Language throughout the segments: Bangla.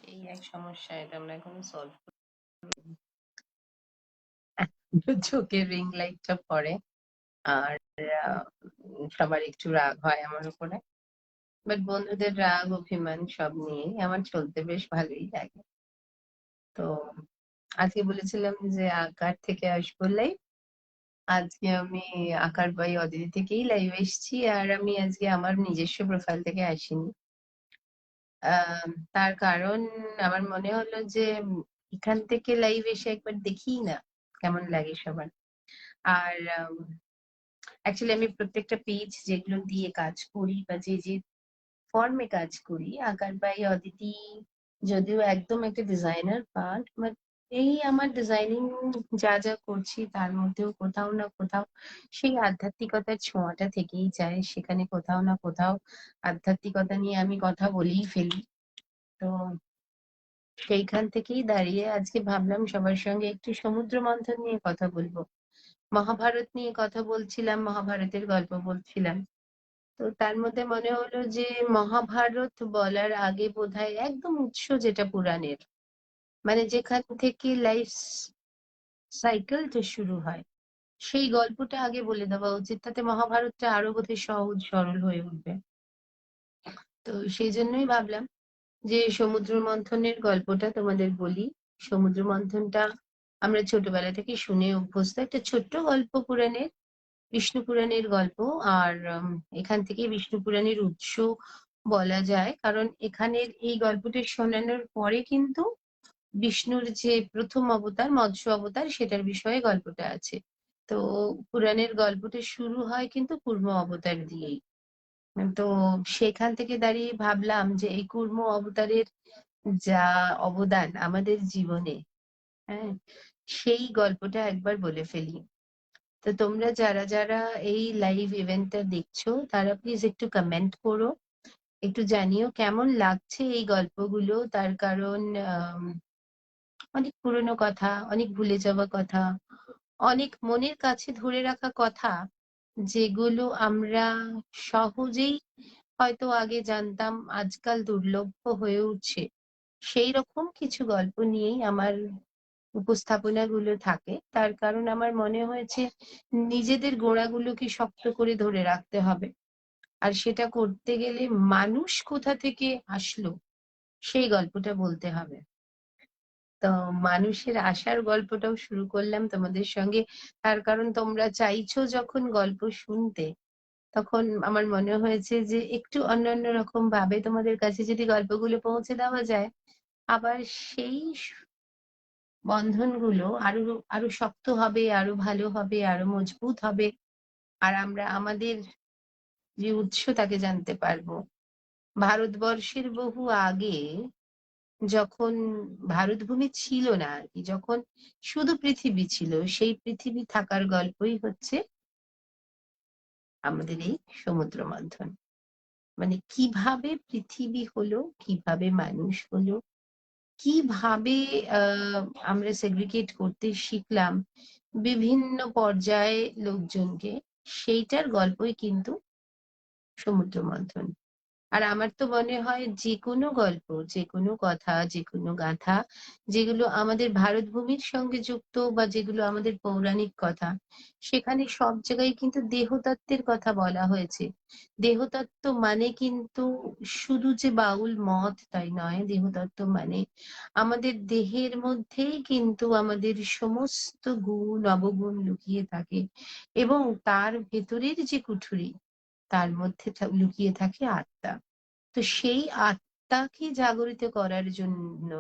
এই এক সমস্যা, এটা আমরা এখন সলভ চোখের রিং লাইটটা পড়ে। আর সবার একটু রাগ হয় আমার উপরে, বাট বন্ধুদের রাগ অভিমান সব নিয়েই আমার চলতে বেশ ভালোই লাগে। তো আজকে বলেছিলাম যে আঁকার থেকে আসবো লাইভ। আজকে আমি আঁকার বাই অদিতি থেকেই লাইভ এসেছি, আর আমি আজকে আমার নিজস্ব প্রোফাইল থেকে আসিনি। তার কারণ আমার মনে হলো যে এখান থেকে লাইভ এসে একবার দেখি না কেমন লাগে সবার। আর অ্যাকচুয়ালি আমি প্রত্যেকটা পেজ যেগুলো দিয়ে কাজ করি বা যে যে ফর্মে কাজ করি, আঁকার বাই অদিতি যদিও একদম একটা ডিজাইনার পার্ট, বাট এই আমার ডিজাইনিং যা যা করছি তার মধ্যেও কোথাও না কোথাও সেই আধ্যাত্মিকতার ছোঁয়াটা থেকেই যায়। সেখানে কোথাও না কোথাও আধ্যাত্মিকতা নিয়ে আমি কথা বলেই ফেলি। তো সেইখান থেকেই দাঁড়িয়ে আজকে ভাবলাম সবার সঙ্গে একটু সমুদ্র মন্থন নিয়ে কথা বলবো। মহাভারত নিয়ে কথা বলছিলাম, মহাভারতের গল্প বলছিলাম। তো তার মধ্যে মনে হলো যে মহাভারত বলার আগে বোধহয় একদম উৎস যেটা পুরাণের, মানে যেখান থেকে লাইফ সাইকেলটা শুরু হয়, সেই গল্পটা আগে বলে দেওয়া উচিত। তাতে মহাভারতটা আরো বোধহয় সহজ সরল হয়ে উঠবে। তো সেই জন্যই ভাবলাম যে সমুদ্র মন্থনের গল্পটা তোমাদের বলি। সমুদ্র মন্থনটা আমরা ছোটবেলা থেকে শুনে অভ্যস্ত, একটা ছোট্ট গল্প পুরাণের, বিষ্ণু পুরাণের গল্প। আর এখান থেকে বিষ্ণু পুরাণের উৎস বলা যায়, কারণ এখানের এই গল্পটি শোনানোর পরে কিন্তু বিষ্ণুর যে প্রথম অবতার মৎস্য অবতার সেটার বিষয়ে গল্পটা আছে। তো পুরাণের গল্পটা শুরু হয় কিন্তু কুর্ম অবতার দিয়েই। তো সেখান থেকে দাঁড়িয়ে ভাবলাম যে এই কুর্ম অবতারের যা অবদান আমাদের জীবনে, হ্যাঁ, সেই গল্পটা একবার বলে ফেলি। তো তোমরা যারা যারা এই লাইভ ইভেন্টটা দেখছো তারা প্লিজ একটু কমেন্ট করো, একটু জানিও কেমন লাগছে এই গল্পগুলো। তার কারণ অনেক পুরনো কথা, অনেক ভুলে যাওয়া কথা, অনেক মনের কাছে ধরে রাখা কথা, যেগুলো আমরা সহজেই হয়তো আগে জানতাম, আজকাল দুর্লভ হয়ে উঠছে। সেই রকম কিছু গল্প নিয়েই আমার উপস্থাপনাগুলো থাকে। তার কারণ আমার মনে হয়েছে নিজেদের গোড়াগুলোকে শক্ত করে ধরে রাখতে হবে। আর সেটা করতে গেলে মানুষ কোথা থেকে আসলো সেই গল্পটা বলতে হবে। তো মানুষের আসার গল্পটাও শুরু করলাম তোমাদের সঙ্গে। তার কারণ তোমরা চাইছো যখন গল্প শুনতে, তখন আমার মনে হয়েছে যে একটু অন্যান্য রকম ভাবে তোমাদের কাছে যদি গল্পগুলো পৌঁছে দেওয়া যায়, আবার সেই বন্ধনগুলো আরো আরো শক্ত হবে, আরো ভালো হবে, আরো মজবুত হবে। আর আমরা আমাদের যে উৎস তাকে জানতে পারবো। ভারতবর্ষের বহু আগে, যখন ভারতভূমি ছিল না আর কি, যখন শুধু পৃথিবী ছিল, সেই পৃথিবী থাকার গল্পই হচ্ছে আমাদের এই সমুদ্র মন্থন। মানে কিভাবে পৃথিবী হলো, কিভাবে মানুষ হলো, কিভাবে আহ আমরা সেগ্রিগেট করতে শিখলাম বিভিন্ন পর্যায়ে লোকজনকে, সেইটার গল্পই কিন্তু সমুদ্র মন্থন। আর আমার তো মনে হয় যে কোনো গল্প, যে কোনো কথা, যে কোনো গাথা যেগুলো আমাদের ভারত ভূমির সঙ্গে যুক্ত বা যেগুলো আমাদের পৌরাণিক কথা, সেখানে সব জায়গায় কিন্তু দেহতত্ত্বের কথা বলা হয়েছে। দেহতত্ত্ব মানে কিন্তু শুধু যে বাউল মত তাই নয়। দেহতত্ত্ব মানে আমাদের দেহের মধ্যেই কিন্তু আমাদের সমস্ত গুণ অবগুণ লুকিয়ে থাকে, এবং তার ভেতরের যে কুঠুরি, তার মধ্যে লুকিয়ে থাকে আত্মা। তো সেই আত্মাকে জাগরিত করার জন্য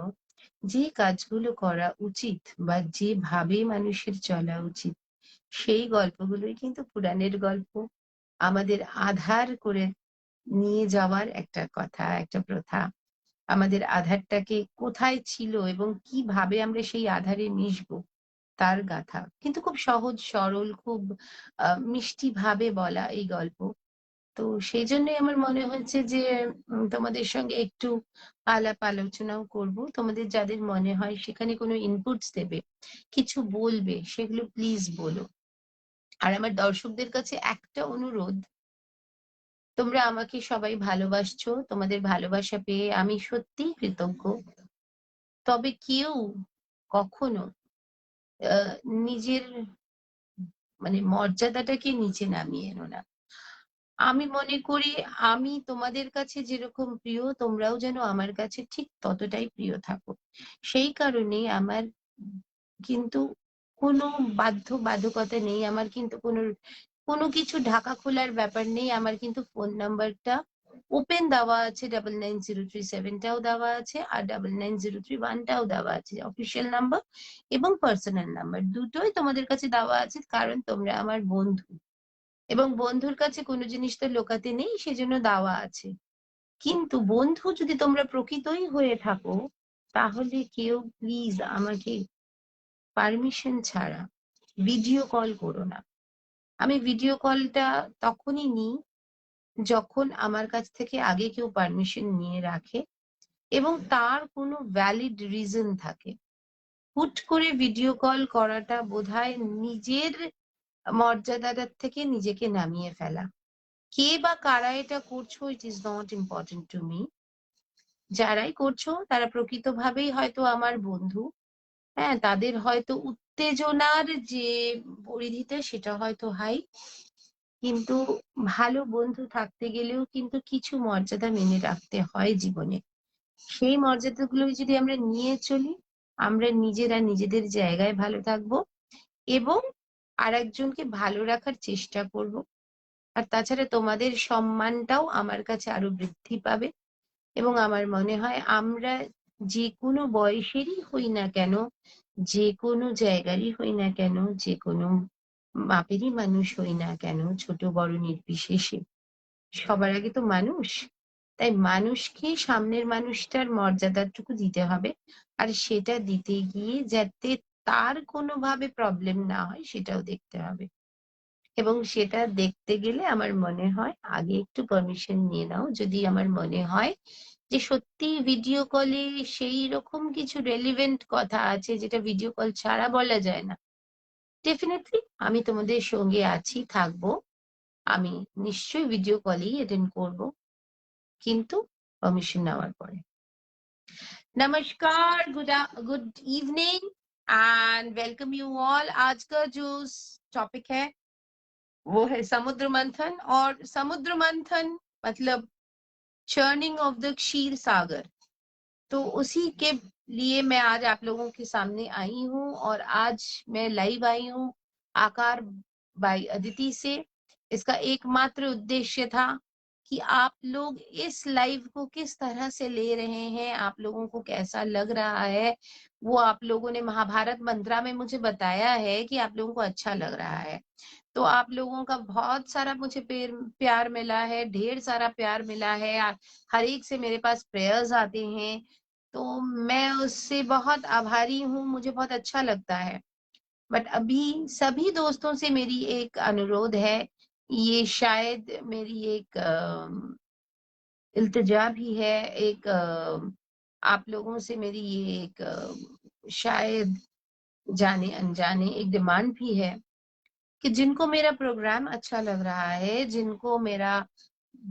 যে কাজগুলো করা উচিত বা যেভাবে মানুষের চলা উচিত, সেই গল্পগুলোই কিন্তু পুরাণের গল্প। আমাদের আধার করে নিয়ে যাওয়ার একটা কথা, একটা প্রথা। আমাদের আধারটাকে কোথায় ছিল এবং কিভাবে আমরা সেই আধারে মিশবো তার গাথা, কিন্তু খুব সহজ সরল, খুব মিষ্টি ভাবে বলা এই গল্প। তো সেই জন্যই আমার মনে হয়েছে যে তোমাদের সঙ্গে একটু আলাপ আলোচনাও করব। তোমাদের যাদের মনে হয় সেখানে কোনো ইনপুটস দেবে, কিছু বলবে, সেগুলো প্লিজ বলো। আর আমার দর্শকদের কাছে একটা অনুরোধ, তোমরা আমাকে সবাই ভালোবাসছো, তোমাদের ভালোবাসা পেয়ে আমি সত্যিই কৃতজ্ঞ। তবে কেউ কখনো নিজের মানে মর্যাদাটাকে নিচে নামিয়ে এনো না। আমি মনে করি আমি তোমাদের কাছে যেরকম প্রিয় তোমরাও যেন আমার কাছে ঠিক ততটাই প্রিয় থাকো। সেই কারণে আমার কিন্তু কোনো বাধ্যবাধকতা নেই, আমার কিন্তু কোনো কিছু ঢাকা খোলার ব্যাপার নেই। আমার কিন্তু ফোন নাম্বারটা ওপেন দেওয়া আছে, 990337টাও দেওয়া আছে আর 990331টাও দেওয়া আছে, অফিসিয়াল নাম্বার এবং পার্সোনাল নাম্বার দুটোই তোমাদের কাছে দেওয়া আছে, কারণ তোমরা আমার বন্ধু এবং বন্ধুর কাছে কোনো জিনিস তো লুকাতে নেই, সেজন্য দেওয়া আছে। কিন্তু বন্ধু যদি তোমরা প্রকৃতই হয়ে থাকো তাহলে কেউ প্লিজ আমাকে পারমিশন ছাড়া ভিডিও কল করো না। আমি ভিডিও কলটা তখনই নিই যখন আমার কাছ থেকে আগে কেউ পারমিশন নিয়ে রাখে এবং তার কোনো ভ্যালিড রিজন থাকে। হুট করে ভিডিও কল করাটা বোধহয় নিজের মর্যাদাটার থেকে নিজেকে নামিয়ে ফেলা। কে বা কারা এটা করছো it is not important to me. যারাই করছো তারা প্রকৃতভাবেই হয়তো আমার বন্ধু। হ্যাঁ, তাদের হয়তো উত্তেজনার যে পরিধিটা সেটা হয়তো হাই, কিন্তু ভালো বন্ধু থাকতে গেলেও কিন্তু কিছু মর্যাদা মেনে রাখতে হয় জীবনে। সেই মর্যাদাগুলো যদি আমরা নিয়ে চলি, আমরা নিজেরা নিজেদের জায়গায় ভালো থাকবো এবং আরেকজনকে ভালো রাখার চেষ্টা করব। আর তাছাড়া তোমাদের সম্মানটাও আমার কাছে আরো বৃদ্ধি পাবে এবং আমার মনে হয় আমরা যে কোনো বয়সেরই হই না কেন, যে কোনো জায়গারই হই না কেন, যে কোনো মাপেরই মানুষ হই না কেন, ছোট বড় নির্বিশেষে সবার আগে তো মানুষ। তাই মানুষকে সামনের মানুষটার মর্যাদাটুকু দিতে হবে, আর সেটা দিতে গিয়ে যাতে তার কোনোভাবে প্রবলেম না হয় সেটাও দেখতে হবে। এবং সেটা দেখতে গেলে আমার মনে হয় আগে একটু পারমিশন নিয়ে নাও। যদি আমার মনে হয় যে সত্যি ভিডিও কলে সেই রকম কিছু রেলিভেন্ট কথা আছে যেটা ভিডিও কল ছাড়া বলা যায় না, ডেফিনেটলি আমি তোমাদের সঙ্গে আছি, থাকবো। আমি নিশ্চয়ই ভিডিও কলেই অ্যাটেন্ড করব, কিন্তু পারমিশন নেওয়ার পরে। नमस्कार, good evening and welcome you all. आज का जो टॉपिक है वो है समुद्र मंथन, और समुद्र मंथन मतलब चर्निंग ऑफ द क्षीर सागर। तो उसी के लिए मैं आज आप लोगों के सामने आई हूँ, और आज मैं लाइव आई हूँ आकार बाई अदिति से। इसका एकमात्र उद्देश्य था कि आप लोग इस लाइव को किस तरह से ले रहे हैं, आप लोगों को कैसा लग रहा है। वो आप लोगों ने महाभारत मंत्रा में मुझे बताया है कि आप लोगों को अच्छा लग रहा है, तो आप लोगों का बहुत सारा मुझे प्यार मिला है, ढेर सारा प्यार मिला है। हर एक से मेरे पास प्रेयर्स आते हैं, तो मैं उससे बहुत आभारी हूँ, मुझे बहुत अच्छा लगता है। बट अभी सभी दोस्तों से मेरी एक अनुरोध है, ये शायद मेरी एक इल्तिजा भी है, एक आप लोगों से मेरी ये एक शायद जाने अनजाने एक डिमांड भी है कि जिनको मेरा प्रोग्राम अच्छा लग रहा है, जिनको मेरा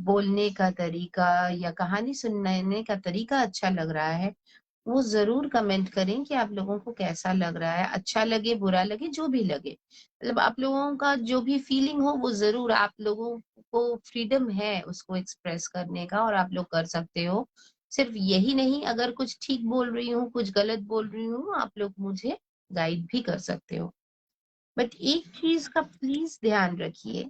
बोलने का तरीका या कहानी सुनने का तरीका अच्छा लग रहा है, वो जरूर कमेंट करें कि आप लोगों को कैसा लग रहा है। अच्छा लगे बुरा लगे जो भी लगे, मतलब आप लोगों का जो भी फीलिंग हो वो जरूर, आप लोगों को फ्रीडम है उसको एक्सप्रेस करने का और आप लोग कर सकते हो। सिर्फ यही नहीं, अगर कुछ ठीक बोल रही हूँ कुछ गलत बोल रही हूँ आप लोग मुझे गाइड भी कर सकते हो। बट एक चीज का प्लीज ध्यान रखिए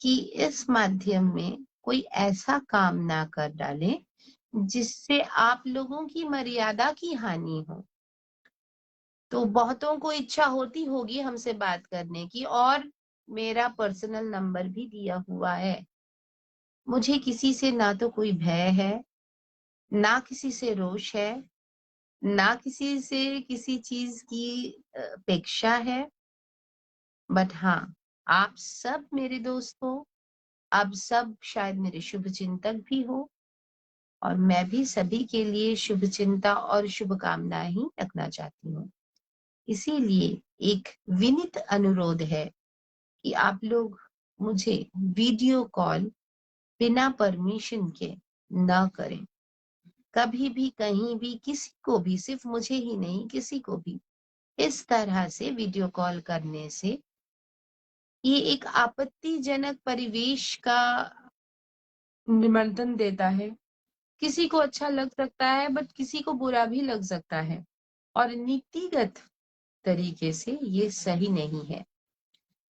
कि इस माध्यम में कोई ऐसा काम ना कर डाले जिससे आप लोगों की मर्यादा की हानि हो। तो बहुतों को इच्छा होती होगी हमसे बात करने की, और मेरा पर्सनल नंबर भी दिया हुआ है। मुझे किसी से ना तो कोई भय है, ना किसी से रोष है, ना किसी से किसी चीज की अपेक्षा है। बट हाँ, आप सब मेरे दोस्त हो, आप सब शायद मेरे शुभ चिंतक भी हो, और मैं भी सभी के लिए शुभ चिंता और शुभकामनाएं ही रखना चाहती हूँ। इसीलिए एक विनीत अनुरोध है कि आप लोग मुझे वीडियो कॉल बिना परमिशन के न करें। कभी भी कहीं भी किसी को भी, सिर्फ मुझे ही नहीं किसी को भी इस तरह से वीडियो कॉल करने से ये एक आपत्तिजनक परिवेश का निमंत्रण देता है। किसी को अच्छा लग सकता है बट किसी को बुरा भी लग सकता है, और नीतिगत तरीके से ये सही नहीं है।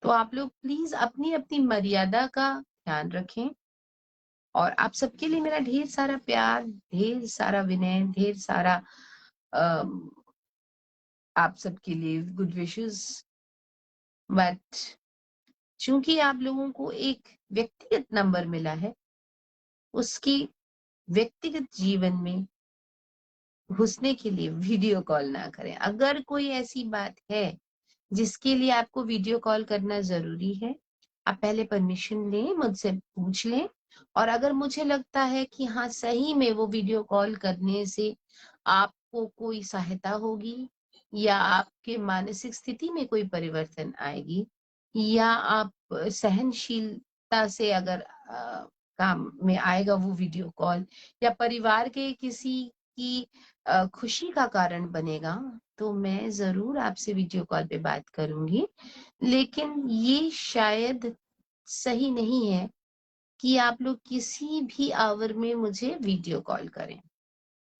तो आप लोग प्लीज अपनी अपनी मर्यादा का ध्यान रखें, और आप सबके लिए मेरा ढेर सारा प्यार, ढेर सारा विनय, ढेर सारा अम, आप सबके लिए गुड विशेस। बट चूंकि आप लोगों को एक व्यक्तिगत नंबर मिला है, उसकी व्यक्तिगत जीवन में घुसने के लिए वीडियो कॉल ना करें। अगर कोई ऐसी बात है जिसके लिए आपको वीडियो कॉल करना जरूरी है, आप पहले परमिशन लें, मुझसे पूछ लें। और अगर मुझे लगता है कि हाँ सही में वो वीडियो कॉल करने से आपको कोई सहायता होगी, या आपके मानसिक स्थिति में कोई परिवर्तन आएगी, या आप सहनशीलता से अगर काम में आएगा वो वीडियो कॉल, या परिवार के किसी की खुशी का कारण बनेगा, तो मैं जरूर आपसे वीडियो कॉल पे बात करूंगी। लेकिन ये शायद सही नहीं है कि आप लोग किसी भी आवर में मुझे वीडियो कॉल करें।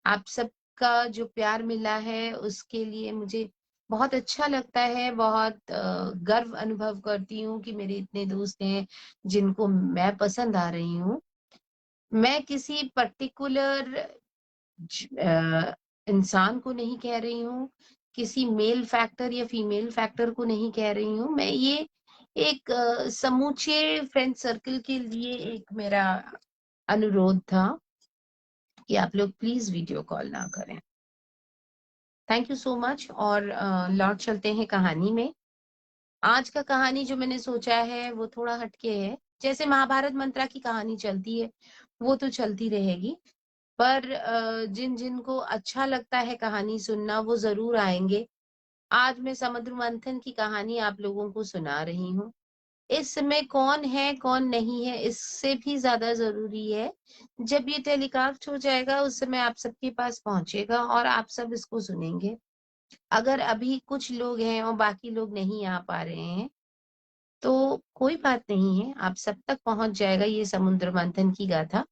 आप सबका जो प्यार मिला है उसके लिए मुझे बहुत अच्छा लगता है, बहुत गर्व अनुभव करती हूँ कि मेरे इतने दोस्त हैं जिनको मैं पसंद आ रही हूँ। मैं किसी पर्टिकुलर इंसान को नहीं कह रही हूँ, किसी मेल फैक्टर या फीमेल फैक्टर को नहीं कह रही हूँ मैं। ये एक समूचे फ्रेंड सर्कल के लिए एक मेरा अनुरोध था कि आप लोग प्लीज वीडियो कॉल ना करें। Thank you so much. और लौट चलते हैं कहानी में। आज का कहानी जो मैंने सोचा है वो थोड़ा हटके है। जैसे महाभारत मंत्रा की कहानी चलती है वो तो चलती रहेगी, पर जिन जिन को अच्छा लगता है कहानी सुनना वो जरूर आएंगे। आज मैं समुद्र मंथन की कहानी आप लोगों को सुना रही हूँ। इस समय कौन है कौन नहीं है इससे भी ज्यादा जरूरी है, जब ये टेलीकास्ट हो जाएगा उस समय आप सबके पास पहुंचेगा और आप सब इसको सुनेंगे। अगर अभी कुछ लोग हैं और बाकी लोग नहीं आ पा रहे हैं तो कोई बात नहीं है, आप सब तक पहुंच जाएगा ये समुद्र मंथन की गाथा।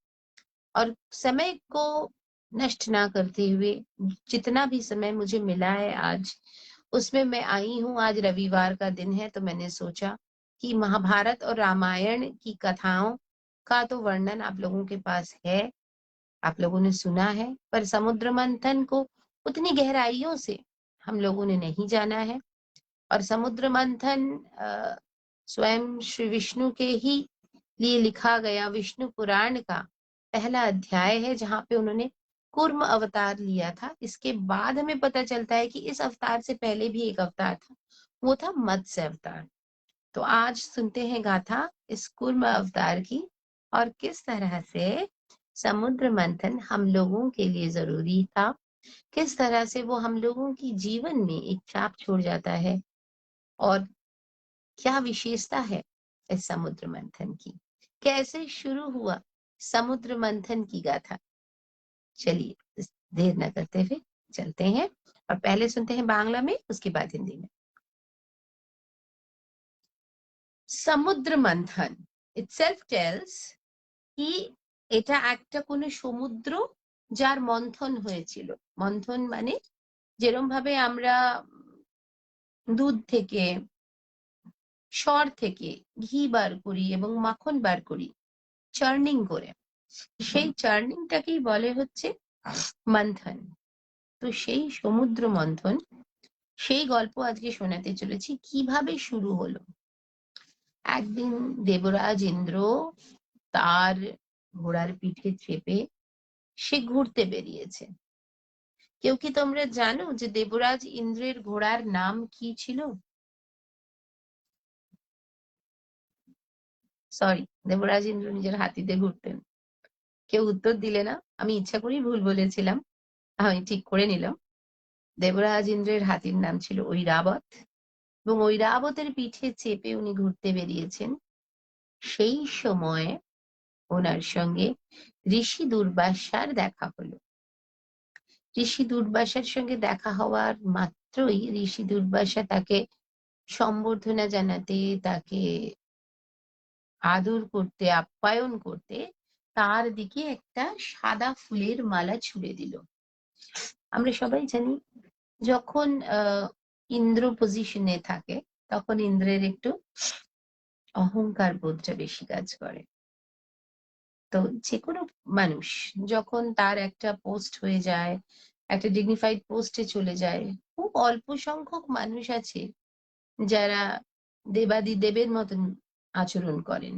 और समय को नष्ट ना करते हुए, जितना भी समय मुझे मिला है आज उसमें मैं आई हूँ। आज रविवार का दिन है तो मैंने सोचा कि महाभारत और रामायण की कथाओं का तो वर्णन आप लोगों के पास है, आप लोगों ने सुना है, पर समुद्र मंथन को उतनी गहराइयों से हम लोगों ने नहीं जाना है। और समुद्र मंथन स्वयं श्री विष्णु के ही लिए लिखा गया विष्णु पुराण का पहला अध्याय है, जहां पे उन्होंने कूर्म अवतार लिया था। इसके बाद हमें पता चलता है कि इस अवतार से पहले भी एक अवतार था, वो था मत्स्य अवतार। तो आज सुनते हैं गाथा इस कूर्म अवतार की, और किस तरह से समुद्र मंथन हम लोगों के लिए जरूरी था, किस तरह से वो हम लोगों की जीवन में एक छाप छोड़ जाता है, और क्या विशेषता है इस समुद्र मंथन की, कैसे शुरू हुआ समुद्र मंथन की गाथा। चलिए देर न करते हुए चलते हैं, और पहले सुनते हैं बांग्ला में, उसके बाद हिंदी में। समुद्र मंथन itself tells কি এটা একটা কোনো সমুদ্র যার মন্থন হয়েছিল। মন্থন মানে যেরকম ভাবে আমরা দুধ থেকে, সর থেকে ঘি বার করি এবং মাখন বার করি চার্নিং করে, সেই চার্নিংটাকেই বলে হচ্ছে মন্থন। তো সেই সমুদ্র মন্থন, সেই গল্প আজকে শোনাতে চলেছি। কিভাবে শুরু হলো? একদিন দেবরাজ ইন্দ্র তার ঘোড়ার পিঠে চেপে সে ঘুরতে বেরিয়েছে। কেউ কি তোমরা জানো যে দেবরাজ ইন্দ্রের ঘোড়ার নাম কি ছিল? সরি, দেবরাজ ইন্দ্র নিজের হাতিতে ঘুরতেন। কেউ উত্তর দিলে না, আমি ইচ্ছা করেই ভুল বলেছিলাম, আমি ঠিক করে নিলাম। দেবরাজ ইন্দ্রের হাতির নাম ছিল ঐরাবত, এবং ঐরাবতের পিঠে চেপে উনি ঘুরতে বেরিয়েছেন। সেই সময় ওনার সঙ্গে ঋষি দুর্বাসার দেখা হলো। ঋষি দুর্বাসার সঙ্গে দেখা হওয়ার মাত্রই ঋষি দুর্বাসা তাকে সম্বর্ধনা জানাতে, তাকে আদর করতে, আপ্যায়ন করতে তার দিকে একটা সাদা ফুলের মালা ছুঁড়ে দিল। আমরা সবাই জানি যখন ইন্দ্র পজিশনে থাকে তখন ইন্দ্রের একটু অহংকার বোধটা বেশি কাজ করে। তো যে কোনো মানুষ যখন তার একটা পোস্ট হয়ে যায়, একটা ডিগনিফাইড পোস্টে চলে যায়, খুব অল্প সংখ্যক মানুষ আছে যারা দেবাদিদেবের মতন আচরণ করেন।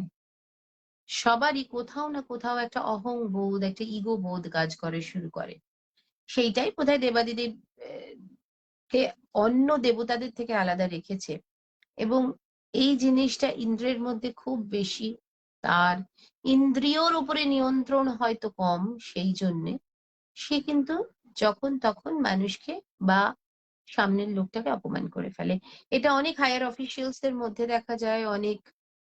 সবারই কোথাও না কোথাও একটা অহং বোধ, একটা ইগো বোধ কাজ করে শুরু করে। সেইটাই বোধহয় দেবাদিদেব কে অন্য দেবতাদের থেকে আলাদা রেখেছে। এবং এই জিনিসটা ইন্দ্রের মধ্যে খুব বেশি। তার ইন্দ্রিয়র উপরে নিয়ন্ত্রণ হয়তো কম, সেই জন্যে সে কিন্তু যখন তখন মানুষকে বা সামনের লোকটাকে অপমান করে ফেলে। এটা অনেক হায়ার অফিসিয়ালসদের মধ্যে দেখা যায়, অনেক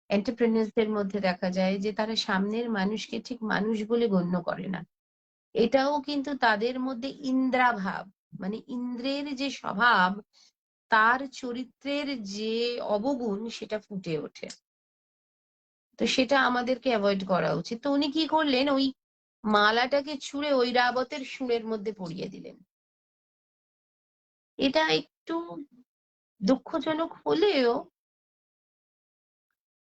এন্টারপ্রেনার্সদের মধ্যে দেখা যায় যে তারা সামনের মানুষকে ঠিক মানুষ বলে গণ্য করে না। এটাও কিন্তু তাদের মধ্যে ইন্দ্রাভাব, মানে ইন্দ্রের যে স্বভাব, তার চরিত্রের যে অবগুণ সেটা ফুটে ওঠে। তো সেটা আমাদেরকে অ্যাভয়েড করা উচিত। তো উনি কি করলেন, ওই মালাটাকে ছুঁড়ে ঐরাবতের শুঁড়ের মধ্যে পরিয়ে দিলেন। এটা একটু দুঃখজনক হলেও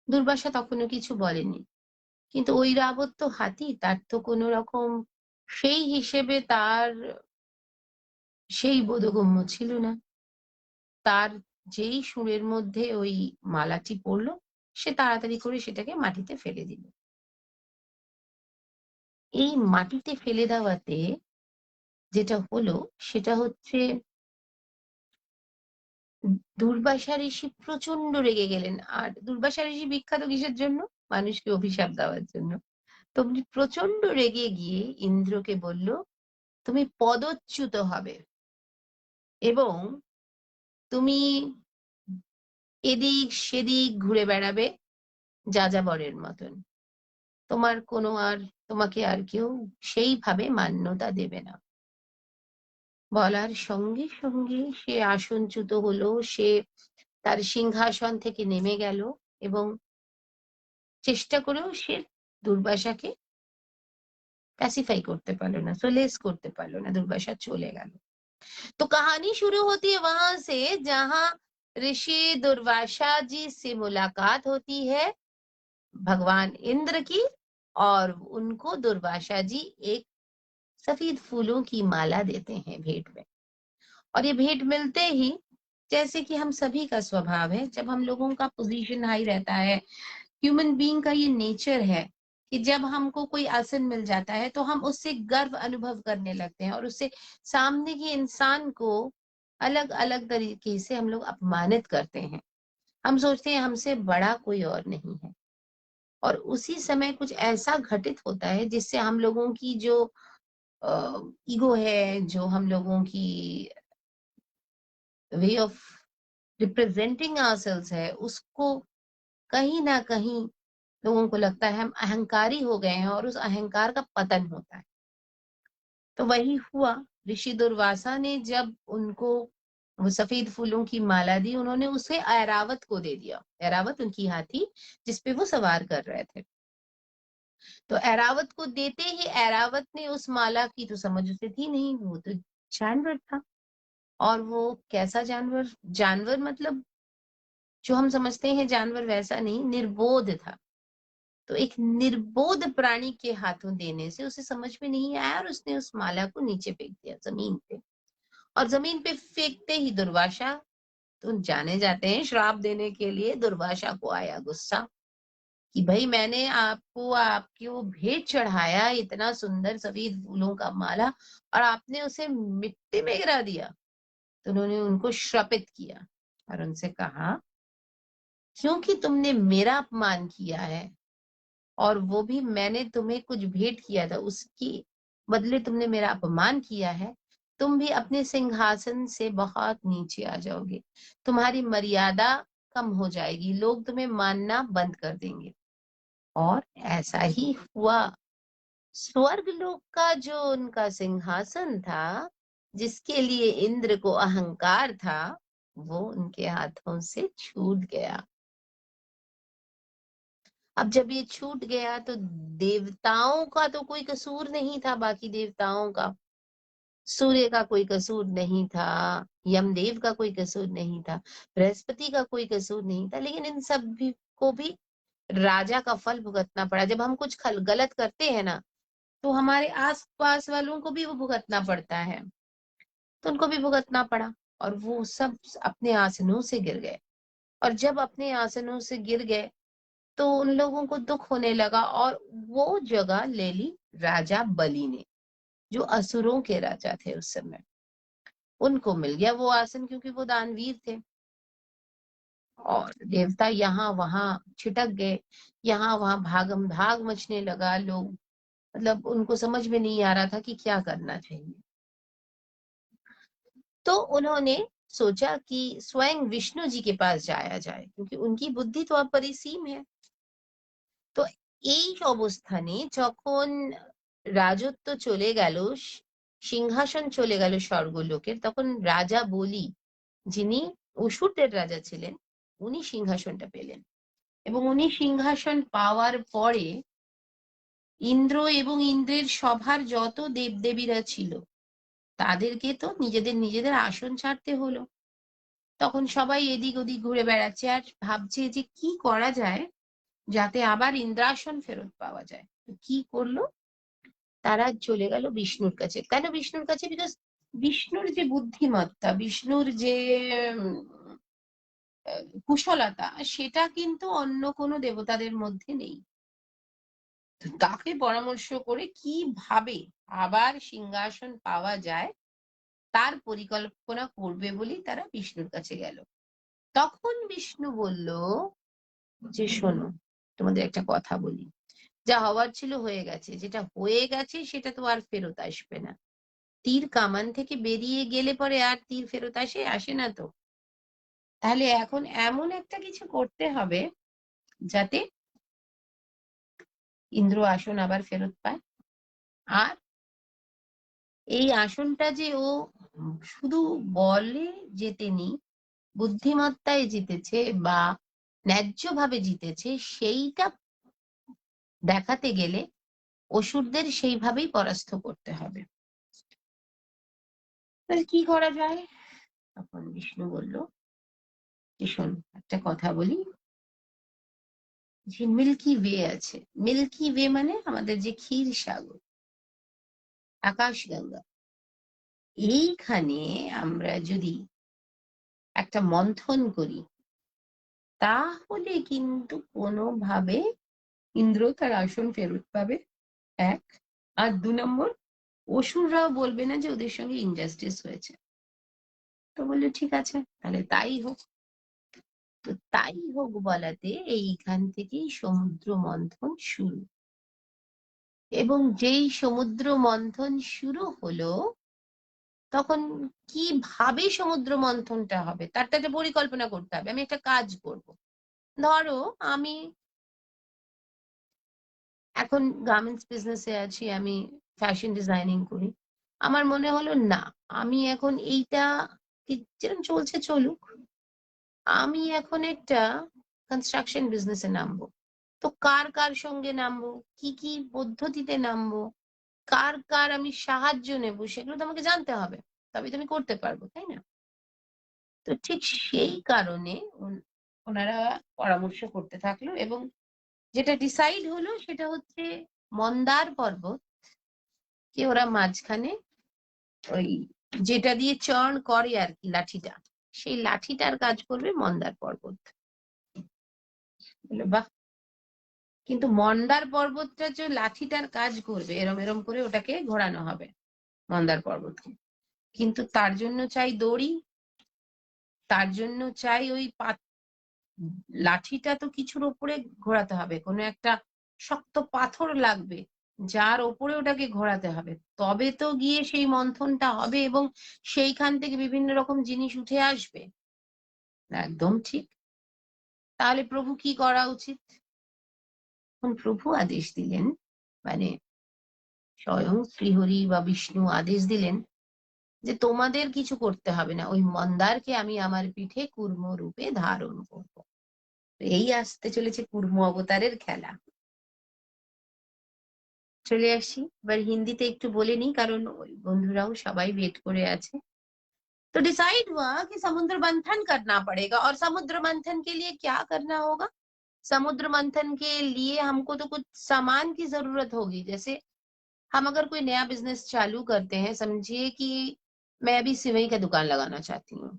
দুর্বাসা তখনও কিছু বলেনি। কিন্তু ঐরাবত তো হাতি, তার তো কোনো রকম সেই হিসেবে তার সেই বোধগম্য ছিল না। তার যেই শুঁড়ের মধ্যে ওই মালাটি পড়লো, সে তাড়াতাড়ি করে সেটাকে মাটিতে ফেলে দিল। এই মাটিতে ফেলে দেওয়াতে যেটা হলো সেটা হচ্ছে দুর্বাসা ঋষি প্রচন্ড রেগে গেলেন। আর দুর্বাসা ঋষি বিখ্যাত কিসের জন্য? মানুষকে অভিশাপ দেওয়ার জন্য। তো উনি প্রচন্ড রেগে গিয়ে ইন্দ্রকে বলল, তুমি পদচ্যুত হবে এবং তুমি এদিক সেদিক ঘুরে বেড়াবে যাযাবরের মতন। তোমার কোনো আর তোমাকে আর কেউ সেইভাবে মান্যতা দেবে না। বলার সঙ্গে সঙ্গে সে আসনচ্যুত হলো, সে তার সিংহাসন থেকে নেমে গেল এবং চেষ্টা করেও সে দুর্বাসাকে প্যাসিফাই করতে পারলো না, সোলেস করতে পারলো না, দুর্বাসা চলে গেল। तो कहानी शुरू होती है वहां से जहां ऋषि दुर्वासा जी से मुलाकात होती है भगवान इंद्र की, और उनको दुर्वासा जी एक सफेद फूलों की माला देते हैं भेंट में। और ये भेंट मिलते ही, जैसे कि हम सभी का स्वभाव है, जब हम लोगों का पोजीशन हाई रहता है, ह्यूमन बीइंग का ये नेचर है कि जब हमको कोई आसन मिल जाता है तो हम उससे गर्व अनुभव करने लगते हैं और उससे सामने के इंसान को अलग अलग तरीके से हम लोग अपमानित करते हैं। हम सोचते हैं हमसे बड़ा कोई और नहीं है, और उसी समय कुछ ऐसा घटित होता है जिससे हम लोगों की जो ईगो है, जो हम लोगों की वे ऑफ रिप्रेजेंटिंग आवरसेल्व्स है, उसको कहीं ना कहीं लोगों को लगता है हम अहंकारी हो गए हैं और उस अहंकार का पतन होता है। तो वही हुआ। ऋषि दुर्वासा ने जब उनको वो सफेद फूलों की माला दी, उन्होंने उसे ऐरावत को दे दिया। ऐरावत उनकी हाथी जिसपे वो सवार कर रहे थे। तो ऐरावत को देते ही ऐरावत ने उस माला की तो समझ उसे थी नहीं, वो तो जानवर था। और वो कैसा जानवर? जानवर मतलब जो हम समझते हैं जानवर वैसा नहीं, निर्बोध था। तो एक निर्बोध प्राणी के हाथों देने से उसे समझ में नहीं आया और उसने उस माला को नीचे फेंक दिया जमीन पे। और जमीन पे फेंकते ही दुर्वासा, तो जाने जाते हैं श्राप देने के लिए, दुर्वासा को आया गुस्सा कि भाई मैंने आपको आपकी वो भेंट चढ़ाया, इतना सुंदर सफेद फूलों का माला, और आपने उसे मिट्टी में गिरा दिया। तो उन्होंने उनको श्रापित किया और उनसे कहा, क्योंकि तुमने मेरा अपमान किया है और वो भी मैंने तुम्हें कुछ भेंट किया था, उसके बदले तुमने मेरा अपमान किया है, तुम भी अपने सिंहासन से बहुत नीचे आ जाओगे, तुम्हारी मर्यादा कम हो जाएगी, लोग तुम्हें मानना बंद कर देंगे। और ऐसा ही हुआ। स्वर्ग लोक का जो उनका सिंहासन था जिसके लिए इंद्र को अहंकार था वो उनके हाथों से छूट गया। अब जब ये छूट गया तो देवताओं का तो कोई कसूर नहीं था, बाकी देवताओं का, सूर्य का कोई कसूर नहीं था, यमदेव का कोई कसूर नहीं था, बृहस्पति का कोई कसूर नहीं था, लेकिन इन सब भी को भी राजा का फल भुगतना पड़ा। जब हम कुछ गलत करते हैं ना, तो हमारे आस पास वालों को भी वो भुगतना पड़ता है, तो उनको भी भुगतना पड़ा। और वो सब अपने आसनों से गिर गए, और जब अपने आसनों से गिर गए तो उन लोगों को दुख होने लगा, और वो जगह ले ली राजा बलि ने, जो असुरों के राजा थे उस समय। उनको मिल गया वो आसन, क्योंकि वो दानवीर थे। और देवता यहाँ वहां छिटक गए, यहाँ वहां भागम भाग मचने लगा। लोग, मतलब उनको समझ में नहीं आ रहा था कि क्या करना चाहिए। तो उन्होंने सोचा कि स्वयं विष्णु जी के पास जाया जाए, क्योंकि उनकी बुद्धि तो अब परिसीम है। তো এই অবস্থানে যখন রাজত্ব চলে গেল, সিংহাসন চলে গেল স্বর্গলোকের, তখন রাজা বলি, যিনি অসুরদের রাজা ছিলেন, উনি সিংহাসনটা পেলেন। এবং উনি সিংহাসন পাওয়ার পরে ইন্দ্র এবং ইন্দ্রের সভার যত দেবদেবীরা ছিল তাদেরকে তো নিজেদের নিজেদের আসন ছাড়তে হলো। তখন সবাই এদিক ওদিক ঘুরে বেড়াচ্ছে আর ভাবছে যে কি করা যায় যাতে আবার ইন্দ্রাসন ফেরত পাওয়া যায়। কি করলো, তারা চলে গেল বিষ্ণুর কাছে। কেন বিষ্ণুর কাছে? বিকজ বিষ্ণুর যে বুদ্ধিমত্তা, বিষ্ণুর যে কুশলতা, সেটা কিন্তু অন্য কোনো দেবতাদের মধ্যে নেই। তাকে পরামর্শ করে কিভাবে আবার সিংহাসন পাওয়া যায় তার পরিকল্পনা করবে বলেই তারা বিষ্ণুর কাছে গেল। তখন বিষ্ণু বলল যে শোনো, তোমাদের একটা কথা বলি, যা হওয়ার ছিল হয়ে গেছে, যেটা হয়ে গেছে সেটা তো আর ফেরত আসবে না। তীর কামান থেকে বেরিয়ে গেলে পরে আর তীর ফেরত আসে না তো। তাহলে এখন এমন একটা কিছু করতে হবে যাতে ইন্দ্র আসন আবার ফেরত পায়। আর এই আসনটা যে ও শুধু বলে জেতেনি, বুদ্ধিমত্তায় জিতেছে বা ন্যায্যভাবে জিতেছে, সেইটা দেখাতে গেলে অসুরদের সেইভাবেই পরাস্ত করতে হবে। তাহলে কি করা যায়? তখন বিষ্ণু বলল যে শোন, একটা কথা বলি, যে মিল্কি ওয়ে আছে, মিল্কি ওয়ে মানে আমাদের যে ক্ষীর সাগর, আকাশগঙ্গা, এইখানে আমরা যদি একটা মন্থন করি তাহলে কিন্তু কোনোভাবে ইন্দ্র তার আসন ফেরত পাবে, এক। আর 2 নম্বর, অসুররাও বলবে না যে ওদের সঙ্গে ইনজাস্টিস হয়েছে। তো বললো ঠিক আছে, তাহলে তাই হোক। তো তাই হোক বলাতে এইখান থেকেই সমুদ্র মন্থন শুরু। এবং যেই সমুদ্র মন্থন শুরু হলো, তখন কিভাবে সমুদ্র মন্থনটা হবে তার তো একটা পরিকল্পনা করতে হবে। আমি একটা কাজ করব, ধরো আমি এখন গার্মেন্টস বিজনেসে আছি, আমি ফ্যাশন ডিজাইনিং করি। আমার মনে হলো না, আমি এখন এইটা যেরকম চলছে চলুক, আমি এখন একটা কনস্ট্রাকশন বিজনেসে নামবো। তো কার কার সঙ্গে নামবো, কি কি পদ্ধতিতে নামবো, কার কার আমি সাহায্য নেব, সেগুলো তো আমাকে জানতে হবে, তবে তো আমি করতে পারবো, তাই না? তো ঠিক সেই কারণে ওনারা পরামর্শ করতে থাকলো, এবং যেটা ডিসাইড হলো সেটা হচ্ছে মন্দার পর্বত কে ওরা মাঝখানে, ওই যেটা দিয়ে চর্ণ করে আর কি, লাঠিটা, সেই লাঠিটার কাজ করবে মন্দার পর্বত। বাহ! কিন্তু মন্দার পর্বতটা যে লাঠিটার কাজ করবে, এরম এরম করে ওটাকে ঘোরানো হবে মন্দার পর্বতকে। কিন্তু তার জন্য চাই দড়ি, তার জন্য চাই ওই লাঠিটা তো কিছুর ওপরে ঘোরাতে হবে, কোনো একটা শক্ত পাথর লাগবে যার ওপরে ওটাকে ঘোরাতে হবে, তবে তো গিয়ে সেই মন্থনটা হবে এবং সেইখান থেকে বিভিন্ন রকম জিনিস উঠে আসবে। একদম ঠিক। তাহলে প্রভু কি করা উচিত? তখন প্রভু আদেশ দিলেন, মানে স্বয়ং শ্রীহরি বা বিষ্ণু আদেশ দিলেন যে তোমাদের কিছু করতে হবে না, ওই মন্দারকে আমি আমার পিঠে কূর্ম রূপে ধারণ করব। এই আসতে চলেছে কূর্ম অবতারের খেলা। চলে আসি এবার হিন্দিতে একটু বলে নি, কারণ ওই বন্ধুরাও সবাই वेट করে আছে। तो डिसाइड हुआ कि समुद्र मंथन करना पड़ेगा, और समुद्र मंथन के लिए क्या करना होगा? समुद्र मंथन के लिए हमको तो कुछ सामान की जरूरत होगी। जैसे हम अगर कोई नया बिजनेस चालू करते हैं, समझिए कि मैं अभी सिवई का दुकान लगाना चाहती हूँ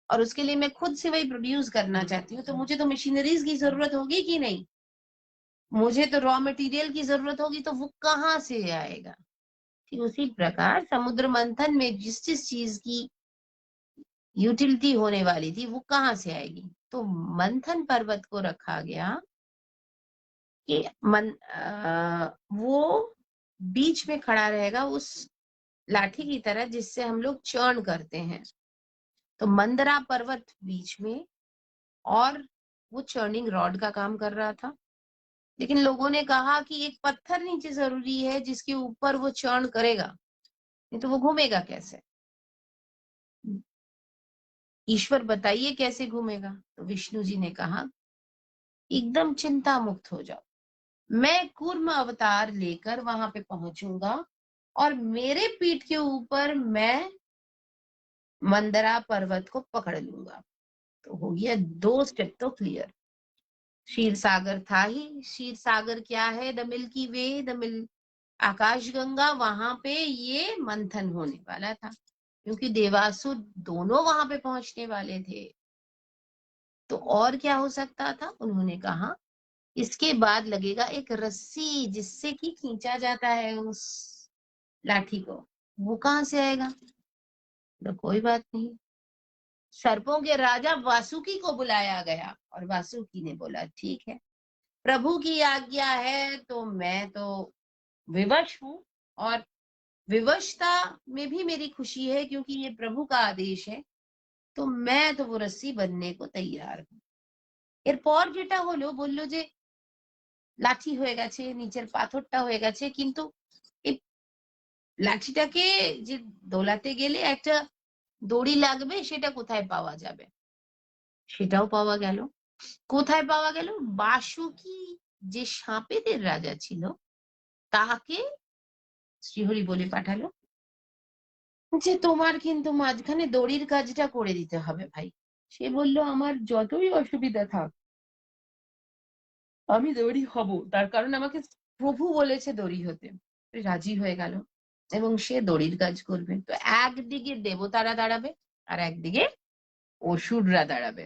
और उसके लिए मैं खुद सिवई प्रोड्यूस करना चाहती हूँ, तो मुझे तो मशीनरीज की जरूरत होगी कि नहीं? मुझे तो रॉ मटेरियल की जरूरत होगी, तो वो कहाँ से आएगा? ठीक उसी प्रकार समुद्र मंथन में जिस जिस चीज की यूटिलिटी होने वाली थी वो कहाँ से आएगी? तो मंथन पर्वत को रखा गया कि वो बीच में खड़ा रहेगा उस लाठी की तरह जिससे हम लोग चर्न करते हैं। तो मंदरा पर्वत बीच में, और वो चर्निंग रॉड का काम कर रहा था। लेकिन लोगों ने कहा कि एक पत्थर नीचे जरूरी है जिसके ऊपर वो चर्न करेगा, नहीं तो वो घूमेगा कैसे? ईश्वर बताइए कैसे घूमेगा? तो विष्णु जी ने कहा एकदम चिंता मुक्त हो जाओ, मैं कूर्म अवतार लेकर वहां पे पहुंचूंगा और मेरे पीठ के ऊपर मैं मंदरा पर्वत को पकड़ लूंगा। तो हो गया, दो स्टेप तो क्लियर। क्षीर सागर था ही, क्षीर सागर क्या है? The milky way, the mill आकाशगंगा, वहां पे ये मंथन होने वाला था क्योंकि देवासुर दोनों वहां पे पहुंचने वाले थे। तो और क्या हो सकता था? उन्होंने कहा इसके बाद लगेगा एक रस्सी जिससे कि खींचा जाता है उस लाठी को, वो कहाँ से आएगा? तो कोई बात नहीं, सर्पों के राजा वासुकी को बुलाया गया और वासुकी ने बोला ठीक है, प्रभु की आज्ञा है तो मैं तो विवश हूँ, और विवशता में भी मेरी खुशी है क्योंकि ये प्रभु का आदेश है, तो मैं तो वो रस्सी बनने को तैयार हूँ। এরপর যেটা হলো, বললো যে লাঠি হয়ে গেছে, নিচের পাথরটা হয়ে গেছে, কিন্তু এই লাঠিটাকে যে দোলাতে গেলে একটা দড়ি লাগবে, সেটা কোথায় পাওয়া যাবে? সেটাও পাওয়া গেল। কোথায় পাওয়া গেল? বাসুকি যে সাপেদের রাজা ছিল তাকে শ্রীহরি বলে পাঠালো যে তোমার কিন্তু মাঝখানে দড়ির কাজটা করে দিতে হবে ভাই। সে বলল আমার যতই অসুবিধা থাক আমি দড়ি হব, তার কারণ আমাকে প্রভু বলেছে দড়ি হতে। রাজি হয়ে গেল এবং সে দড়ির কাজ করবে। তো একদিকে দেবতারা দাঁড়াবে আর একদিকে অসুররা দাঁড়াবে।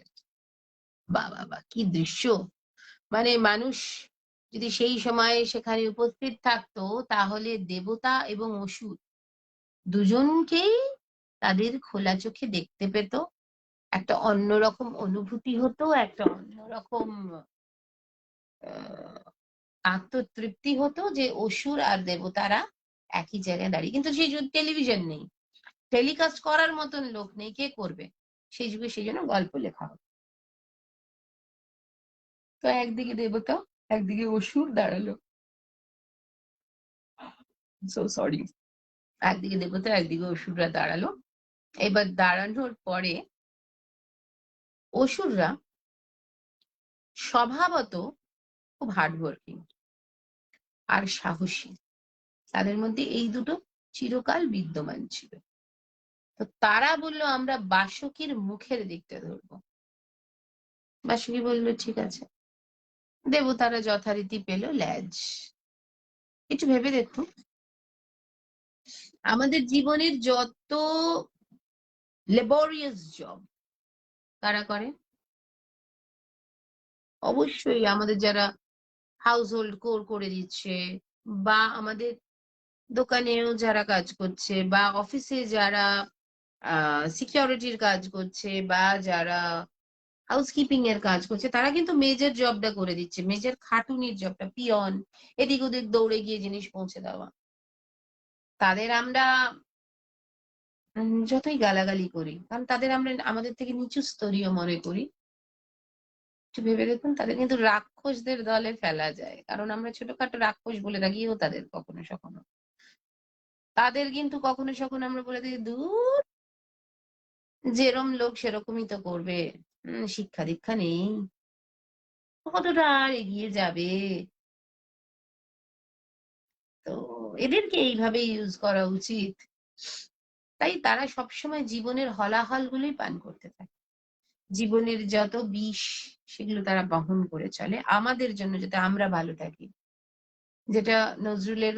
বাবা বা কি দৃশ্য! মানে মানুষ যদি সেই সময়ে সেখানে উপস্থিত থাকতো তাহলে দেবতা এবং অসুর দুজনকেই তাদের খোলা চোখে দেখতে পেত, একটা অন্যরকম অনুভূতি হতো, একটা অন্যরকম আহ আত্মতৃপ্তি হতো যে অসুর আর দেবতারা একই জায়গায় দাঁড়িয়ে। কিন্তু সেই যুগে টেলিভিশন নেই, টেলিকাস্ট করার মতন লোক নেই, কে করবে? সেই যুগে সেই জন্য গল্প লেখা হতো। তো একদিকে দেবতা একদিকে অসুর দাঁড়ালো, সো সরি, একদিকে দেবতা একদিকে অসুররা দাঁড়ালো। এবার দাঁড়ানোর পরে অসুররা স্বভাবত খুব হার্ডওয়ার্কিং আর সাহসী, তাদের মধ্যে এই দুটো চিরকাল বিদ্যমান ছিল। তো তারা বলল আমরা বাসুকির মুখের দিকটা ধরবো। বাসুকি বলল ঠিক আছে। দেবতারা যথারীতি পেল ল্যাজ। একটু ভেবে দেখুন, আমাদের জীবনের যত লেবোরিয়াস জব কারা করে? অবশ্যই আমাদের যারা হাউস হোল্ড কোর করে দিচ্ছে, বা আমাদের দোকানেও যারা কাজ করছে, বা অফিসে যারা সিকিউরিটির কাজ করছে, বা যারা হাউসকিপিং এর কাজ করছে, তারা কিন্তু মেজর জবটা করে দিচ্ছে, মেজর খাটুনির জবটা, পিয়ন, এদিক ওদিক দৌড়ে গিয়ে জিনিস পৌঁছে দেওয়া। তাদের আমরা যতই গালাগালি করি, কারণ তাদের আমরা আমাদের থেকে নিচু স্তরীয় মনে করি, একটু ভেবে দেখুন তাদের কিন্তু রাক্ষসদের দলে ফেলা যায়, কারণ আমরা ছোটখাটো রাক্ষস বলে থাকিও তাদের কখনো সখনো। তাদের কিন্তু কখনো সখনো আমরা বলে দিই, দূর, যেরম লোক সেরকমই তো করবে, শিক্ষা দীক্ষা নেই, কতটা আর এগিয়ে যাবে। তো এদেরকে এইভাবে ইউজ করা উচিত। তাই তারা সবসময় জীবনের হলাহল গুলোই পান করতে থাকে, জীবনের যত বিষ সেগুলো তারা বহন করে চলে আমাদের জন্য, যাতে আমরা ভালো থাকি। যেটা নজরুলের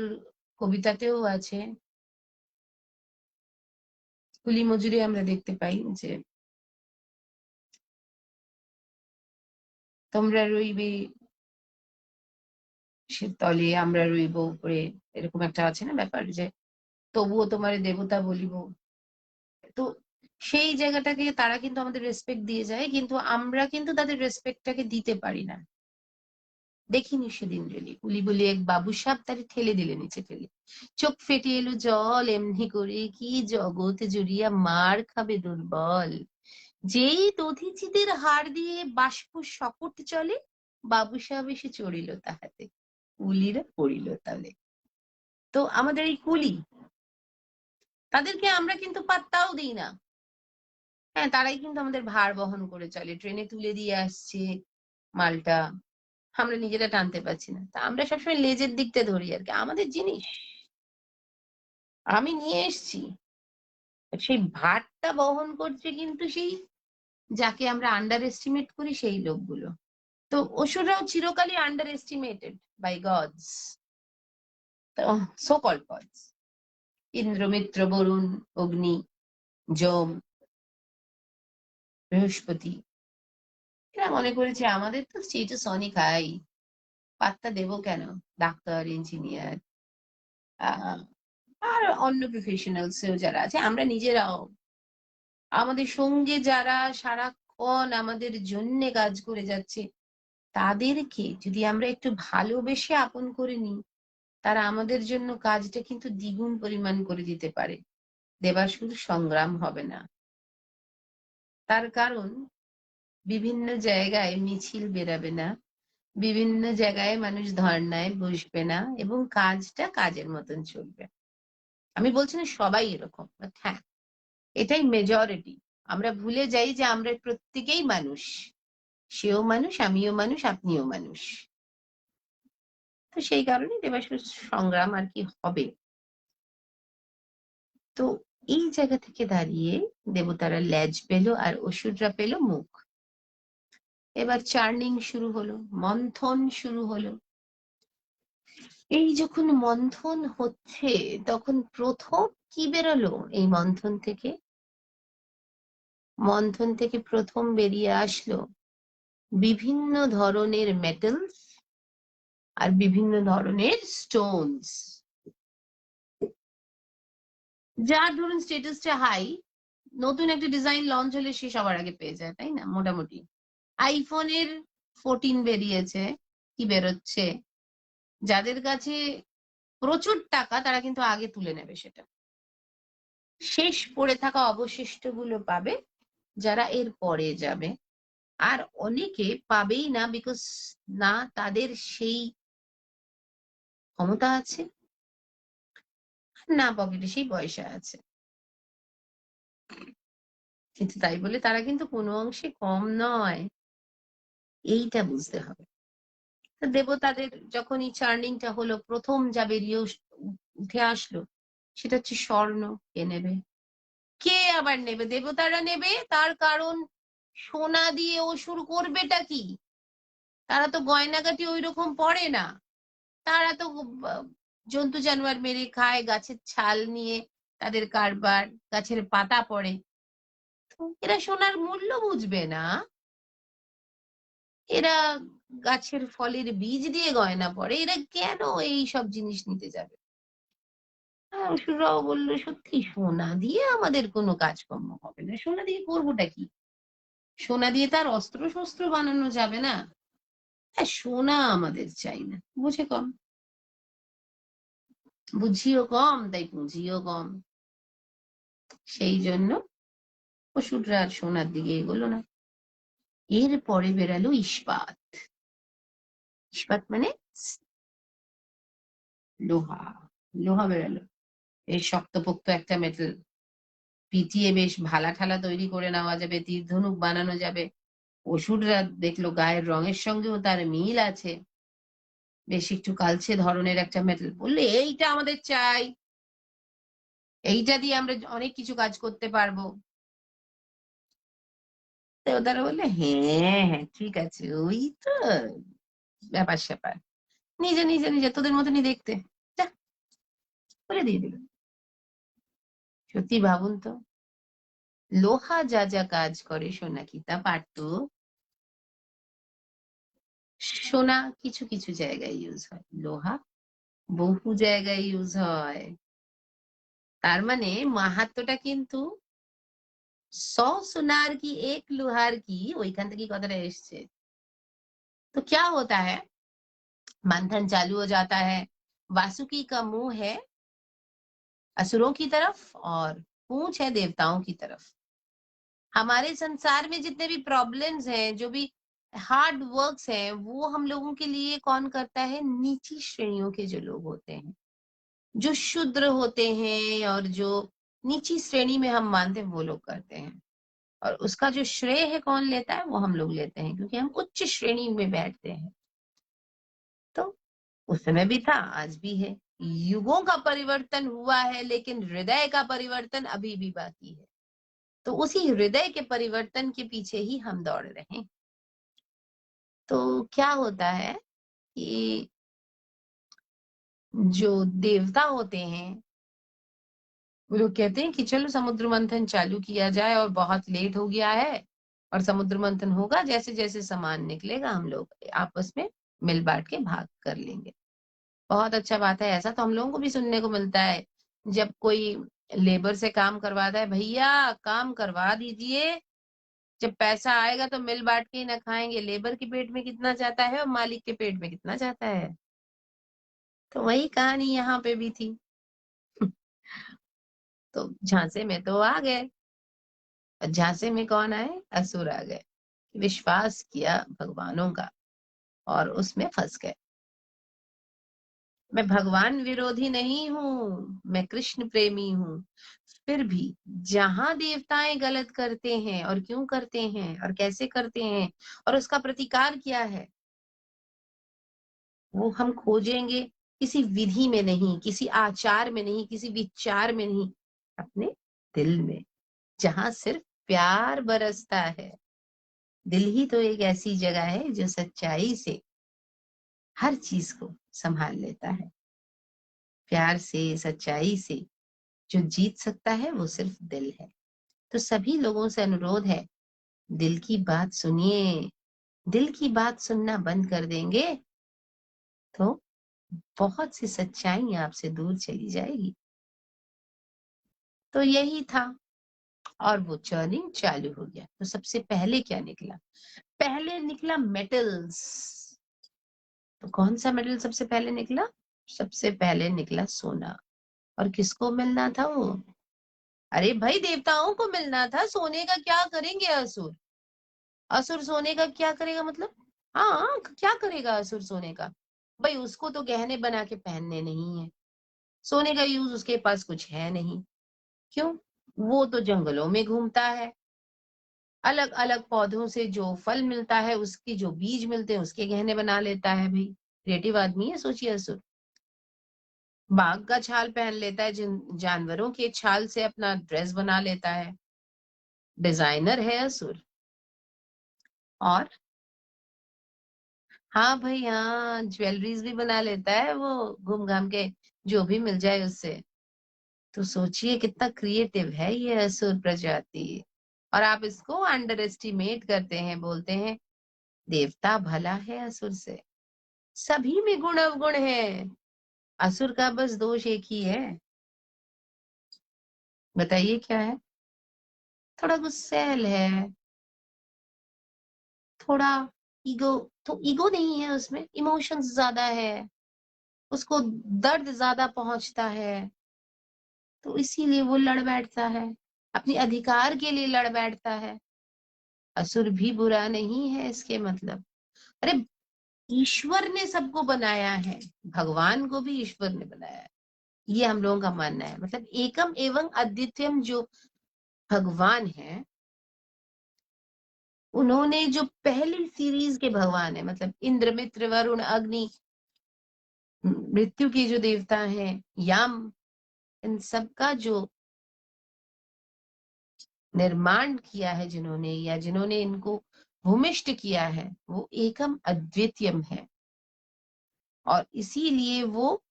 কবিতাতেও আছে, কুলি মজুরি আমরা দেখতে পাই যে তোমরা রইবে সে তলে আমরা রইব উপরে, এরকম একটা আছে না ব্যাপার, যে তবুও তোমারে দেবতা বলিব। তো সেই জায়গাটাকে তারা কিন্তু আমাদের রেসপেক্ট দিয়ে যায়, কিন্তু আমরা কিন্তু তাদের রেসপেক্টটাকে দিতে পারি না। দেখিনি সেদিন রেলি কুলি বলি এক বাবু সাহেব তারে ঠেলে দিলে নিচে ফেলে, চোখ ফেটে এলো জল, এমনি করে কি জগৎ জুড়িয়া মার খাবে দুর্বল, যেই দধিচিদের হাড় দিয়ে বাষ্প শকট চলে, বাবু সাহেব এসে চড়িল তাহাতে, কুলিরা পড়িল তলে। তো আমাদের এই কুলি, তাদেরকে আমরা কিন্তু পাত্তাও দিই না। হ্যাঁ, তারাই কিন্তু আমাদের ভার বহন করে চলে, ট্রেনে তুলে দিয়ে আসছে মালটা, আমরা নিজেরা টানতে পারছি না, তা আমরা সবসময় লেজের দিকটা ধরি আর কি, আমাদের জিনিস আমি নিয়ে এসছি। সেই ভারটা বহন করছে কিন্তু সেই যাকে আমরা আন্ডার এস্টিমেট করি সেই লোকগুলো। তো অসুররাও চিরকালই underestimated by gods, so called gods, Indra, Mitra, Varuna, Agni, Yama, বৃহস্পতি। এরা মনে করেছে আমাদের তো স্টেটাস অনেক হাই, পাত্তা দেবো কেন, ডাক্তার, ইঞ্জিনিয়ার, আর অন্য প্রফেশনালসেও যারা আছে, আমরা নিজেরাও, আমাদের সঙ্গে যারা সারাক্ষণ আমাদের জন্য কাজ করে যাচ্ছে, তাদেরকে যদি আমরা একটু ভালোবেসে আপন করে নিই, তারা আমাদের জন্য কাজটা কিন্তু দ্বিগুণ পরিমাণ করে দিতে পারে। দেবার শুধু সংগ্রাম হবে না, তার কারণ বিভিন্ন জায়গায় মিছিল বেরাবে না, বিভিন্ন জায়গায় মানুষ ধর্নায় বসবে না, এবং কাজটা কাজের মতন চলবে। আমি বলছি না সবাই এরকম, বাট হ্যাঁ, এটাই মেজরিটি। আমরা ভুলে যাই যে আমরা প্রত্যেকেই মানুষ, সেও মানুষ, আমিও মানুষ, আপনিও মানুষ। তো সেই কারণে দেবাশিস সংগ্রাম আর কি হবে। তো এই জায়গা থেকে দাঁড়িয়ে দেবতারা লেজ পেল আর অসুররা পেল মুখ। এবার চার্নিং শুরু হলো, মন্থন শুরু হলো। এই যখন মন্থন হচ্ছে, তখন প্রথম কি বেরোলো এই মন্থন থেকে? মন্থন থেকে প্রথম বেরিয়ে আসলো বিভিন্ন ধরনের মেটালস আর বিভিন্ন ধরনের স্টোনস। যার ধরুন স্টেটাসটা হাই, নতুন একটা ডিজাইন লঞ্চ হলে সে সবার আগে পেয়ে যায়, তাই না? মোটামুটি আইফোনের 14 বেরিয়েছে, কি বেরোচ্ছে, যাদের কাছে প্রচুর টাকা তারা কিন্তু আগে তুলে নেবে সেটা, শেষ পড়ে থাকা অবশিষ্ট গুলো পাবে যারা এর পরে যাবে। আর অনেকে পাবেই না, বিকজ না তাদের সেই ক্ষমতা আছে, না পকেটে সেই পয়সা আছে। কিন্তু তাই বলে তারা কিন্তু কোনো অংশে কম নয়, এইটা বুঝতে হবে। দেবতাদের যখন এই চার্নিংটা হলো, প্রথম যা বেরিয়ে উঠে আসলো সেটা হচ্ছে স্বর্ণ। কে নেবে? কে আবার নেবে? দেবতারা নেবে, তার কারণ সোনা দিয়ে অসুর করবেটা কি? তারা তো গয়নাগাটি ওই রকম পড়ে না, তারা তো জন্তু জানোয়ার মেরে খায়, গাছের ছাল নিয়ে তাদের কারবার, গাছের পাতা পড়ে। এরা সোনার মূল্য বুঝবে না, এরা গাছের ফলের বীজ দিয়ে গয়না পরে, এরা কেন এই সব জিনিস নিতে যাবে? অসুররাও বললো, সত্যি সোনা দিয়ে আমাদের কোনো কাজকর্ম হবে না, সোনা দিয়ে করবোটা কি? সোনা দিয়ে তার অস্ত্র শস্ত্র বানানো যাবে না। হ্যাঁ, সোনা আমাদের চাই না, বুঝে কম, বুঝিও কম, তাই পুঁজিও কম। সেই জন্য অসুররা আর সোনার দিকে এগোলো না। এরপরে বেরালো ইস্পাত। ইস্পাত মানে লোহা, লোহা বেরালো। এই শক্তপোক্ত একটা মেটাল পিটিয়ে বেশ ভালা ঠালা তৈরি করে নেওয়া যাবে, তীর ধনুক বানানো যাবে। অসুররা দেখলো গায়ের রঙের সঙ্গেও তার মিল আছে, বেশ একটু কালচে ধরনের একটা মেটাল, বললে এইটা আমাদের চাই, এইটা দিয়ে আমরা অনেক কিছু কাজ করতে পারবো। দেবতারা বললে হ্যাঁ হ্যাঁ ঠিক আছে, ওই তো ব্যাপার স্যাপার, নিজে নিজে নিজে তোদের মতনই দেখতে, যা বলে দিয়ে দিল। সত্যি ভাবুন তো, লোহা যা যা কাজ করে সোনা কি তা পারতো? সোনা কিছু কিছু জায়গায় ইউজ হয়, লোহা বহু জায়গায় ইউজ হয়। তার মানে মাহাত্ম্যটা কিন্তু 100 सुनार की 1 लोहार की, ওইখান থেকে কথাটা এসছে। तो क्या होता है, मंथन चालू हो जाता है, वासुकी का मुंह है असुरों की तरफ और पूंछ है देवताओं की तरफ। हमारे संसार में जितने भी प्रॉब्लम्स हैं, जो भी हार्ड वर्क्स हैं, वो हम लोगों के लिए कौन करता है? नीची श्रेणियों के जो लोग होते हैं, जो शूद्र होते हैं और जो नीची श्रेणी में हम मानते हैं, वो लोग करते हैं। और उसका जो श्रेय है कौन लेता है? वो हम लोग लेते हैं, क्योंकि हम उच्च श्रेणी में बैठते हैं। तो उस समय भी था, आज भी है। युगों का परिवर्तन हुआ है, लेकिन हृदय का परिवर्तन अभी भी बाकी है। तो उसी हृदय के परिवर्तन के पीछे ही हम दौड़ रहे हैं। तो क्या होता है कि जो देवता होते हैं, वो लोग कहते हैं कि चलो समुद्र मंथन चालू किया जाए, और बहुत लेट हो गया है, और समुद्र मंथन होगा, जैसे जैसे सामान निकलेगा हम लोग आपस में मिल बांट के भाग कर लेंगे। बहुत अच्छा बात है, ऐसा तो हम लोगों को भी सुनने को मिलता है। जब कोई लेबर से काम करवाता है, भैया काम करवा दीजिए, जब पैसा आएगा तो मिल बांट के ही ना खाएंगे। लेबर के पेट में कितना जाता है और मालिक के पेट में कितना जाता है। तो वही कहानी यहाँ पे भी थी। तो झांसे में तो आ गए, झांसे में कौन आए? असुर आ गए, विश्वास किया भगवानों का और उसमें फंस गए। मैं भगवान विरोधी नहीं हूं, मैं कृष्ण प्रेमी हूं। फिर भी जहां देवताएं गलत करते हैं, और क्यों करते हैं और कैसे करते हैं और उसका प्रतिकार क्या है, वो हम खोजेंगे किसी विधि में नहीं, किसी आचार में नहीं, किसी विचार में नहीं, अपने दिल में, जहां सिर्फ प्यार बरसता है। दिल ही तो एक ऐसी जगह है जो सच्चाई से हर चीज को संभाल लेता है। प्यार से, सच्चाई से जो जीत सकता है वो सिर्फ दिल है। तो सभी लोगों से अनुरोध है, दिल की बात सुनिए। दिल की बात सुनना बंद कर देंगे तो बहुत सी सच्चाई आपसे दूर चली जाएगी। तो यही था, और वो चर्निंग चालू हो गया। तो सबसे पहले क्या निकला? पहले निकला मेटल्स। तो कौन सा मेटल सबसे पहले निकला? सबसे पहले निकला सोना। और किसको मिलना था वो? अरे भाई देवताओं को मिलना था। सोने का क्या करेंगे असुर? असुर सोने का क्या करेगा मतलब? हाँ, क्या करेगा असुर सोने का? भाई उसको तो गहने बना के पहनने नहीं है, सोने का यूज उसके पास कुछ है नहीं। क्यों? वो तो जंगलों में घूमता है, अलग अलग पौधों से जो फल मिलता है, उसके जो बीज मिलते हैं, उसके गहने बना लेता है। भाई क्रिएटिव आदमी है, सोचिए असुर। बाघ का छाल पहन लेता है, जिन जानवरों के छाल से अपना ड्रेस बना लेता है। डिजाइनर है असुर। और हाँ भाई, हाँ ज्वेलरीज भी बना लेता है वो, घूम घाम के जो भी मिल जाए उससे। तो सोचिए कितना क्रिएटिव है ये असुर प्रजाति। और आप इसको अंडर एस्टिमेट करते हैं, बोलते हैं देवता भला है असुर से। सभी में गुण अवगुण है, असुर का बस दोष एक ही है। बताइए क्या है? थोड़ा गुस्सैल है, थोड़ा ईगो। तो ईगो नहीं है उसमें, इमोशंस ज्यादा है, उसको दर्द ज्यादा पहुंचता है, तो इसीलिए वो लड़ बैठता है, अपने अधिकार के लिए लड़ बैठता है। असुर भी बुरा नहीं है इसके मतलब। अरे ईश्वर ने सबको बनाया है, भगवान को भी ईश्वर ने बनाया है। ये हम लोगों का मानना है। मतलब एकम एवं अद्वितीयम जो भगवान है, उन्होंने जो पहली सीरीज के भगवान है, मतलब इंद्र, मित्र, वरुण, अग्नि, मृत्यु के जो देवता हैं, यम, इन सब का जो निर्माण किया है जिन्होंने, या जिन्होंने इनको भूमिष्ठ किया है, वो एकम अद्वितीयम है। और इसीलिए वो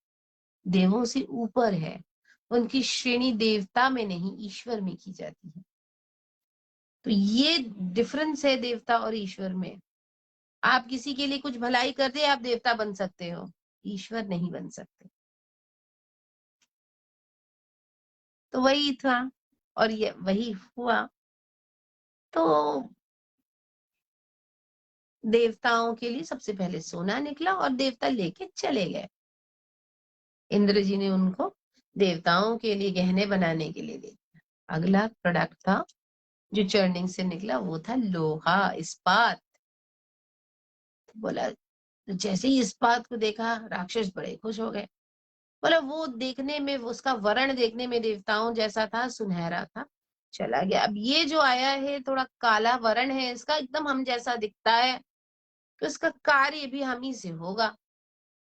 देवों से ऊपर है। उनकी श्रेणी देवता में नहीं, ईश्वर में की जाती है। तो ये डिफरेंस है देवता और ईश्वर में। आप किसी के लिए कुछ भलाई कर दे, आप देवता बन सकते हो, ईश्वर नहीं बन सकते। तो वही था, और ये वही हुआ। तो देवताओं के लिए सबसे पहले सोना निकला और देवता लेके चले गए। इंद्र जी ने उनको देवताओं के लिए गहने बनाने के लिए दे दिया। अगला प्रोडक्ट था जो चर्निंग से निकला, वो था लोहा, इस्पात। बोला, तो जैसे ही इस्पात को देखा राक्षस बड़े खुश हो गए। बोला वो देखने में, उसका वर्ण देखने में देवताओं जैसा था, सुनहरा था, चला गया। अब ये जो आया है थोड़ा काला वर्ण है इसका, एकदम हम जैसा दिखता है, तो इसका कार्य भी हम ही से होगा।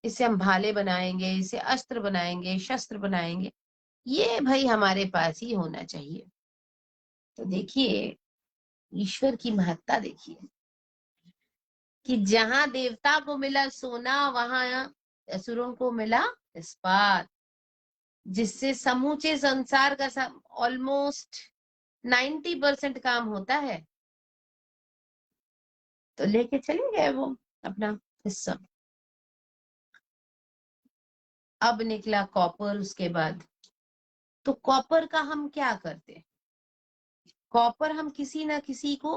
इसे हम भाले बनाएंगे, इसे अस्त्र बनाएंगे, शस्त्र बनाएंगे, ये भाई हमारे पास ही होना चाहिए। तो देखिए ईश्वर की महत्ता देखिए, कि जहां देवता को मिला सोना, वहां असुरों को मिला इस्पात, जिससे समूचे संसार का ऑलमोस्ट 90% काम होता है। तो लेके चले गए वो अपना हिस्सा। अब निकला कॉपर उसके बाद। तो कॉपर का हम क्या करते? कॉपर हम किसी ना किसी को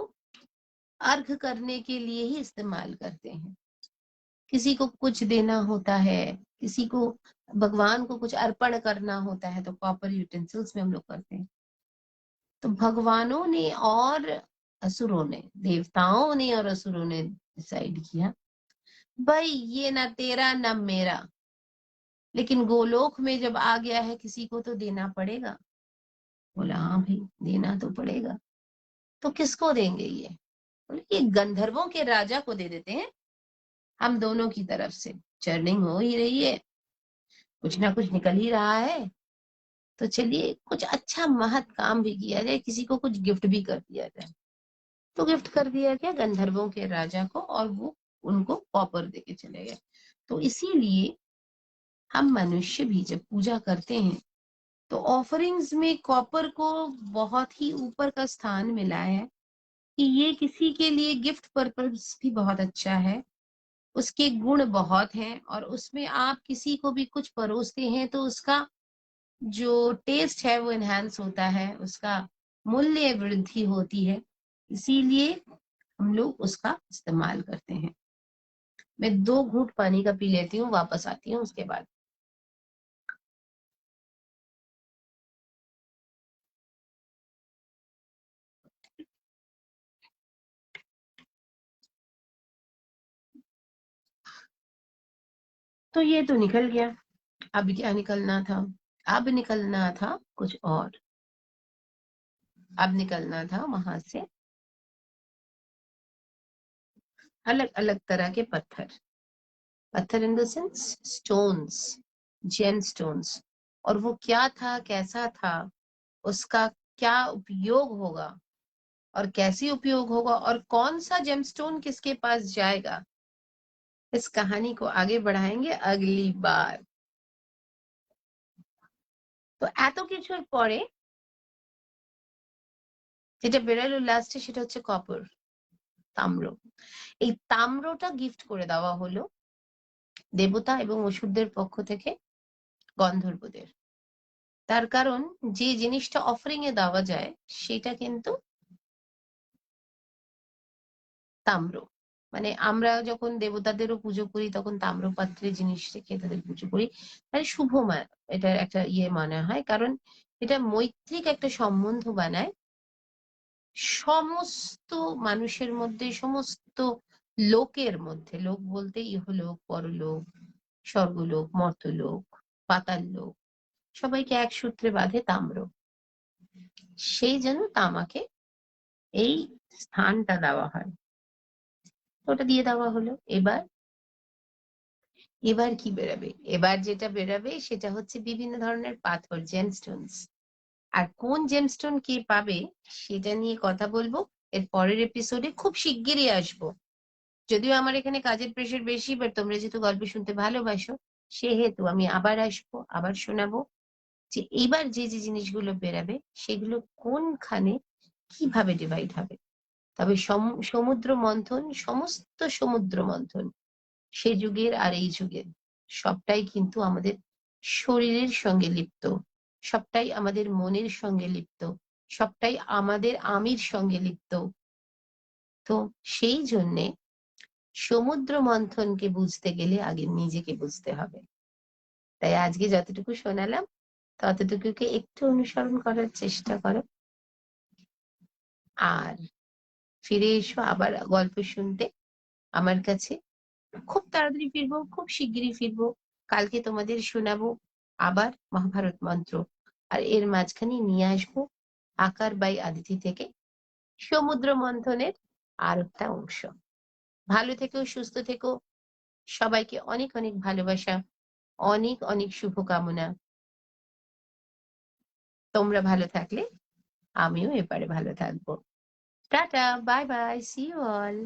अर्घ करने के लिए ही इस्तेमाल करते हैं। किसी को कुछ देना होता है, किसी को भगवान को कुछ अर्पण करना होता है, तो कॉपर यूटेंसिल्स में हम लोग करते हैं। तो भगवानों ने और असुरों ने, देवताओं ने और असुरों ने डिसाइड किया, भाई ये ना तेरा ना मेरा, लेकिन गोलोक में जब आ गया है किसी को तो देना पड़ेगा। बोला हाँ भाई देना तो पड़ेगा। तो किसको देंगे ये? बोले ये गंधर्वों के राजा को दे देते हैं। हम दोनों की तरफ से चर्निंग हो ही रही है, कुछ ना कुछ निकल ही रहा है, तो चलिए कुछ अच्छा महत काम भी किया जाए, किसी को कुछ गिफ्ट भी कर दिया जाए। तो गिफ्ट कर दिया गया गंधर्वों के राजा को, और वो उनको कॉपर देके चले गए। तो इसीलिए हम मनुष्य भी जब पूजा करते हैं तो ऑफरिंग्स में कॉपर को बहुत ही ऊपर का स्थान मिला है, कि ये किसी के लिए गिफ्ट पर्पस भी बहुत अच्छा है, उसके गुण बहुत हैं, और उसमें आप किसी को भी कुछ परोसते हैं तो उसका जो टेस्ट है वो एनहांस होता है, उसका मूल्य वृद्धि होती है। इसीलिए हम लोग उसका इस्तेमाल करते हैं। मैं 2 घूंट पानी का पी लेती हूँ, वापस आती हूँ उसके बाद। तो ये तो निकल गया। अब क्या निकलना था? अब निकलना था कुछ और। अब निकलना था वहां से अलग अलग तरह के पत्थर। पत्थर in the sense stones, gem stones. और वो क्या था, कैसा था, उसका क्या उपयोग होगा, और कैसे उपयोग होगा, और कौन सा जेमस्टोन किसके पास जाएगा, इस कहानी को आगे बढ़ाएंगे अगली बार। তো এত কিছুর পরে যেটা বেরোলো লাস্টে সেটা হচ্ছে কপার, তাম্র। এই তাম্রটা গিফট করে দেওয়া হলো দেবতা এবং অসুরদের পক্ষ থেকে গন্ধর্বদের। তার কারণ যে জিনিসটা অফারিং এ দেওয়া যায় সেটা কিন্তু তাম্র। মানে আমরা যখন দেবতাদেরও পুজো করি তখন তাম্রপাত্রে জিনিস রেখে তাদের পুজো করি, মানে শুভ এটা একটা ইয়ে মনে হয়, কারণ এটা মৈত্রিক একটা সম্বন্ধ বানায় সমস্ত মানুষের মধ্যে, সমস্ত লোকের মধ্যে। লোক বলতে ইহলোক, পরলোক, স্বর্গলোক, মর্তলোক, পাতাল লোক, সবাইকে এক সূত্রে বাঁধে তাম্র। সেই জন্য তামাকে এই স্থানটা দেওয়া হয়। ওটা দিয়ে দেওয়া হলো। এবার কি বেরাবে? এবার যেটা বেরাবে সেটা হচ্ছে বিভিন্ন ধরনের পাথর, জেমস্টোনস। আর কোন জেমস্টোন কে পাবে সেটা নিয়ে কথা বলবো এর পরের এপিসোডে। খুব শিগগিরই আসবো। যদিও আমার এখানে কাজের প্রেশার বেশি, বাট তোমরা যেহেতু গল্প শুনতে ভালোবাসো, সেহেতু আমি আবার আসবো, আবার শোনাবো যে এইবার যে যে জিনিসগুলো বেরাবে সেগুলো কোনখানে কিভাবে ডিভাইড হবে। তবে সমুদ্র মন্থন, সমস্ত সমুদ্র মন্থন সে যুগের আর এই যুগের, সবটাই কিন্তু আমাদের শরীরের সঙ্গে লিপ্ত, সবটাই আমাদের মনের সঙ্গে লিপ্ত, সবটাই আমাদের আমির সঙ্গে লিপ্ত। তো সেই জন্যে সমুদ্র মন্থনকে বুঝতে গেলে আগে নিজেকে বুঝতে হবে। তাই আজকে যতটুকু শোনালাম ততটুকুকে একটু অনুসরণ করার চেষ্টা করো। আর ফিরে এসো আবার গল্প শুনতে আমার কাছে। খুব তাড়াতাড়ি ফিরবো, খুব শিগগিরই ফিরবো। কালকে তোমাদের শোনাবো আবার মহাভারত মন্ত্র। আর এর মাঝখানে নিয়ে আসবো আকার বাই আদিতি থেকে সমুদ্র মন্থনের আর একটা অংশ। ভালো থেকো, সুস্থ থেকো। সবাইকে অনেক অনেক ভালোবাসা, অনেক অনেক শুভকামনা। তোমরা ভালো থাকলে আমিও এবারে ভালো থাকবো। Tata, bye bye, see you all.